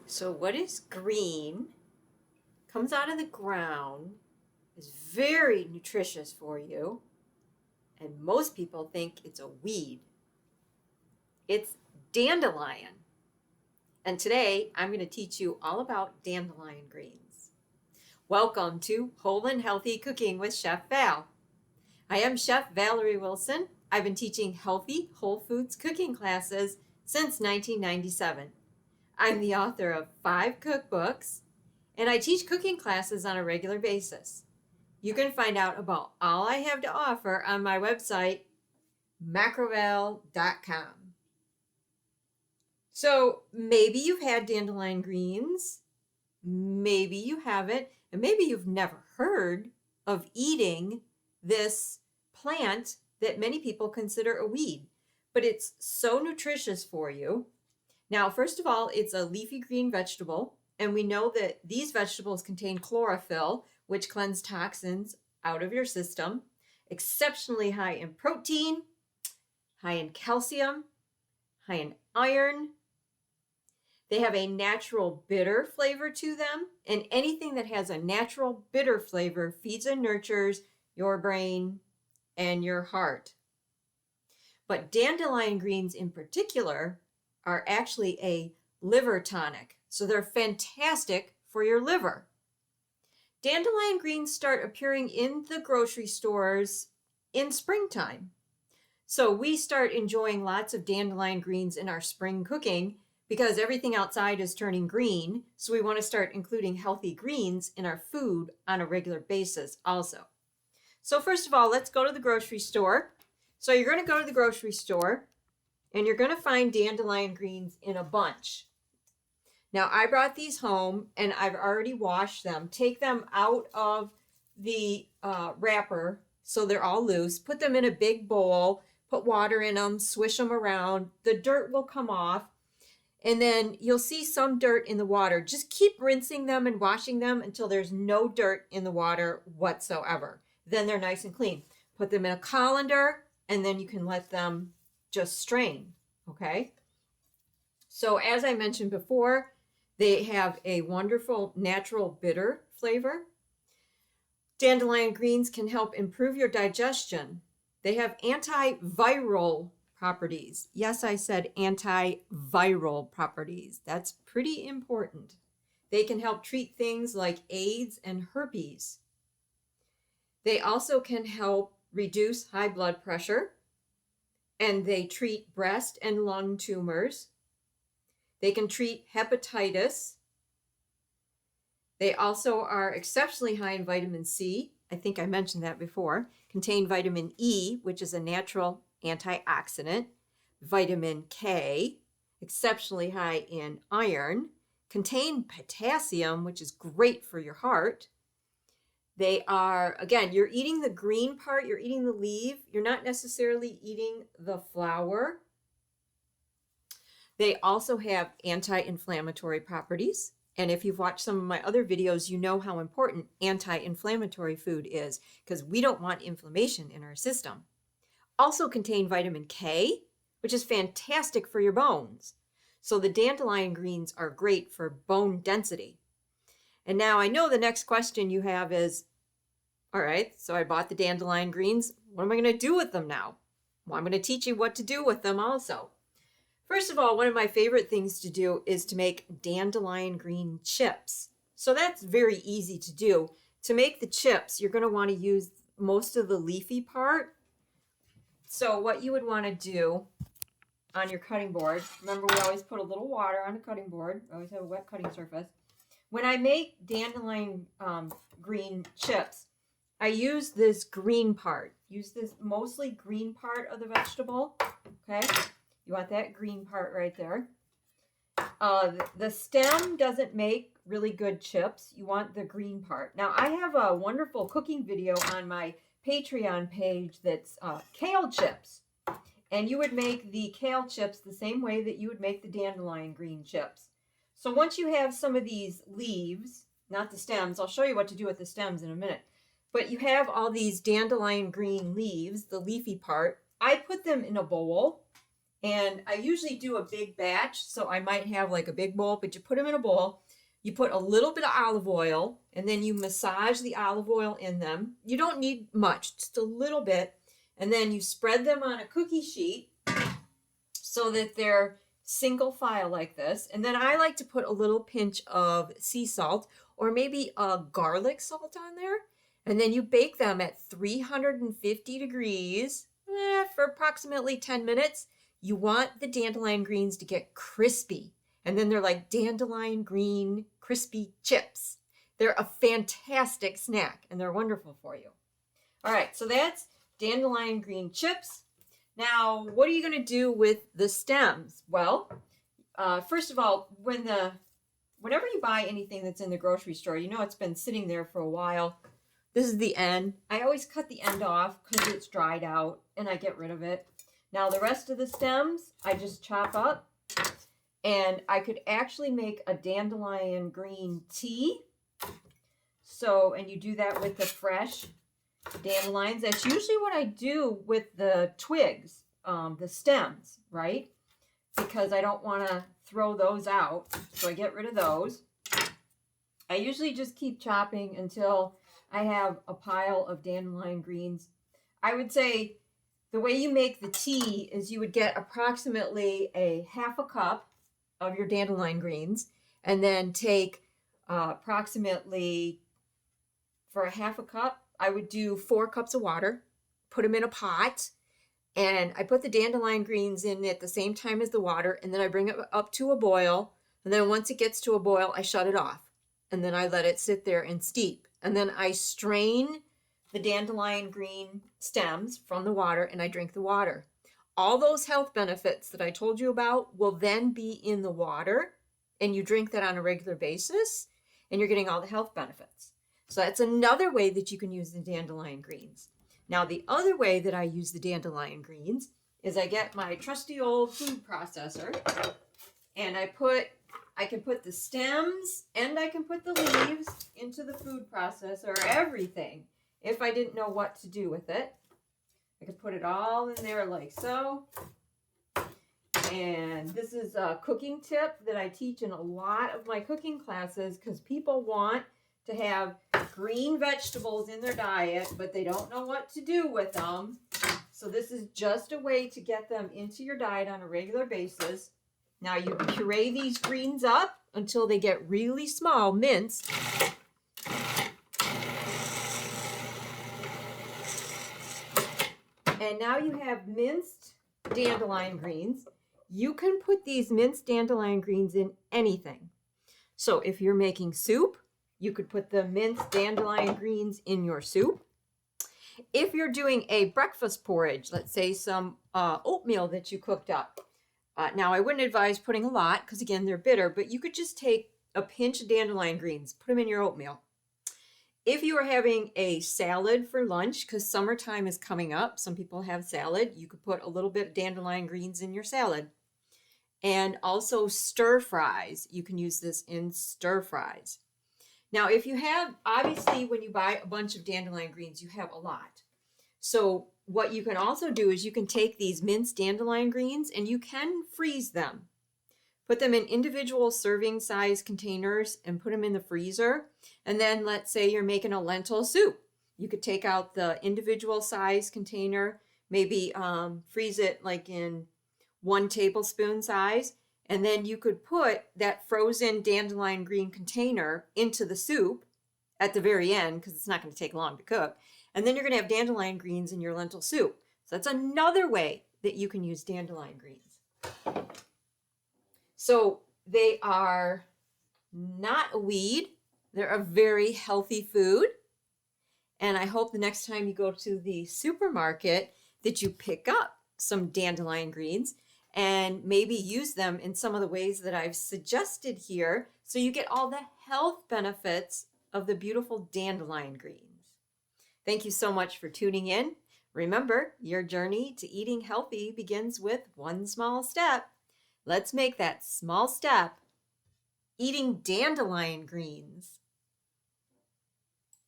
So what is green, comes out of the ground, is very nutritious for you, and most people think it's a weed. It's dandelion. And today I'm going to teach you all about dandelion greens. Welcome to Whole and Healthy Cooking with Chef Val. I am Chef Valerie Wilson. I've been teaching healthy whole foods cooking classes since 1997. I'm the author of 5 cookbooks, and I teach cooking classes on a regular basis. You can find out about all I have to offer on my website, macroval.com. So maybe you've had dandelion greens, maybe you haven't, and maybe you've never heard of eating this plant that many people consider a weed, but it's so nutritious for you. Now, first of all, it's a leafy green vegetable, and we know that these vegetables contain chlorophyll, which cleanse toxins out of your system, exceptionally high in protein, high in calcium, high in iron. They have a natural bitter flavor to them, and anything that has a natural bitter flavor feeds and nurtures your brain and your heart. But dandelion greens in particular are actually a liver tonic, so they're fantastic for your liver. Dandelion greens start appearing in the grocery stores in springtime. So we start enjoying lots of dandelion greens in our spring cooking because everything outside is turning green, so we want to start including healthy greens in our food on a regular basis also. So first of all, let's go to the grocery store. So you're going to go to the grocery store and you're going to find dandelion greens in a bunch. Now, I brought these home and I've already washed them. Take them out of the wrapper so they're all loose. Put them in a big bowl, put water in them, swish them around. The dirt will come off, and then you'll see some dirt in the water. Just keep rinsing them and washing them until there's no dirt in the water whatsoever. Then they're nice and clean. Put them in a colander, and then you can let them just strain, okay? So as I mentioned before, they have a wonderful natural bitter flavor. Dandelion greens can help improve your digestion. They have antiviral properties. Yes, I said antiviral properties. That's pretty important. They can help treat things like AIDS and herpes. They also can help reduce high blood pressure, and they treat breast and lung tumors. They can treat hepatitis. They also are exceptionally high in vitamin C. I think I mentioned that before. Contain vitamin E, which is a natural antioxidant. Vitamin K, exceptionally high in iron. Contain potassium, which is great for your heart. They are, again, you're eating the green part, you're eating the leaf. You're not necessarily eating the flower. They also have anti-inflammatory properties. And if you've watched some of my other videos, you know how important anti-inflammatory food is because we don't want inflammation in our system. Also contain vitamin K, which is fantastic for your bones. So the dandelion greens are great for bone density. And now I know the next question you have is, all right, so I bought the dandelion greens. What am I going to do with them now? Well, I'm going to teach you what to do with them also. First of all, one of my favorite things to do is to make dandelion green chips. So that's very easy to do. To make the chips, you're going to want to use most of the leafy part. So what you would want to do on your cutting board, remember we always put a little water on the cutting board. We always have a wet cutting surface. When I make dandelion green chips, I use this green part. Use this mostly green part of the vegetable, okay? You want that green part right there. The stem doesn't make really good chips. You want the green part. Now, I have a wonderful cooking video on my Patreon page that's kale chips. And you would make the kale chips the same way that you would make the dandelion green chips. So once you have some of these leaves, not the stems, I'll show you what to do with the stems in a minute. But you have all these dandelion green leaves, the leafy part. I put them in a bowl And I usually do a big batch, so I might have like a big bowl, but you put them in a bowl. You put a little bit of olive oil, and then you massage the olive oil in them. You don't need much, just a little bit. And then you spread them on a cookie sheet so that they're single file like this. And then I like to put a little pinch of sea salt or maybe a garlic salt on there. And then you bake them at 350 degrees for approximately 10 minutes. You want the dandelion greens to get crispy. And then they're like dandelion green crispy chips. They're a fantastic snack and they're wonderful for you. All right, so that's dandelion green chips. Now, what are you going to do with the stems? Well, first of all, whenever you buy anything that's in the grocery store, you know it's been sitting there for a while. This is the end. I always cut the end off because it's dried out and I get rid of it. Now, the rest of the stems, I just chop up. And I could actually make a dandelion green tea. So, and you do that with the fresh dandelions. That's usually what I do with the twigs, the stems, right? Because I don't want to throw those out. So I get rid of those. I usually just keep chopping until I have a pile of dandelion greens. I would say the way you make the tea is you would get approximately a half a cup of your dandelion greens and then take approximately, for a half a cup, I would do 4 cups of water, put them in a pot, and I put the dandelion greens in at the same time as the water, and then I bring it up to a boil, and then once it gets to a boil, I shut it off, and then I let it sit there and steep, and then I strain the dandelion green stems from the water, and I drink the water. All those health benefits that I told you about will then be in the water, and you drink that on a regular basis, and you're getting all the health benefits. So that's another way that you can use the dandelion greens. Now, the other way that I use the dandelion greens is I get my trusty old food processor, and I can put the stems and I can put the leaves into the food processor, everything, if I didn't know what to do with it. I could put it all in there like so. And this is a cooking tip that I teach in a lot of my cooking classes because people want to have green vegetables in their diet, but they don't know what to do with them. So this is just a way to get them into your diet on a regular basis. Now you puree these greens up until they get really small, minced. And now you have minced dandelion greens. You can put these minced dandelion greens in anything. So if you're making soup, you could put the minced dandelion greens in your soup. If you're doing a breakfast porridge, let's say some oatmeal that you cooked up. Now, I wouldn't advise putting a lot because, again, they're bitter, but you could just take a pinch of dandelion greens, put them in your oatmeal. If you are having a salad for lunch, because summertime is coming up, some people have salad, you could put a little bit of dandelion greens in your salad. And also stir fries. You can use this in stir fries. Now, if you have, obviously, when you buy a bunch of dandelion greens, you have a lot. So what you can also do is you can take these minced dandelion greens and you can freeze them. Put them in individual serving size containers and put them in the freezer. And then let's say you're making a lentil soup. You could take out the individual size container, maybe freeze it like in 1 tablespoon size. And then you could put that frozen dandelion green container into the soup at the very end because it's not going to take long to cook. And then you're going to have dandelion greens in your lentil soup. So that's another way that you can use dandelion greens. So they are not a weed. They're a very healthy food. And I hope the next time you go to the supermarket that you pick up some dandelion greens and maybe use them in some of the ways that I've suggested here so you get all the health benefits of the beautiful dandelion greens. Thank you so much for tuning in. Remember, your journey to eating healthy begins with one small step. Let's make that small step eating dandelion greens.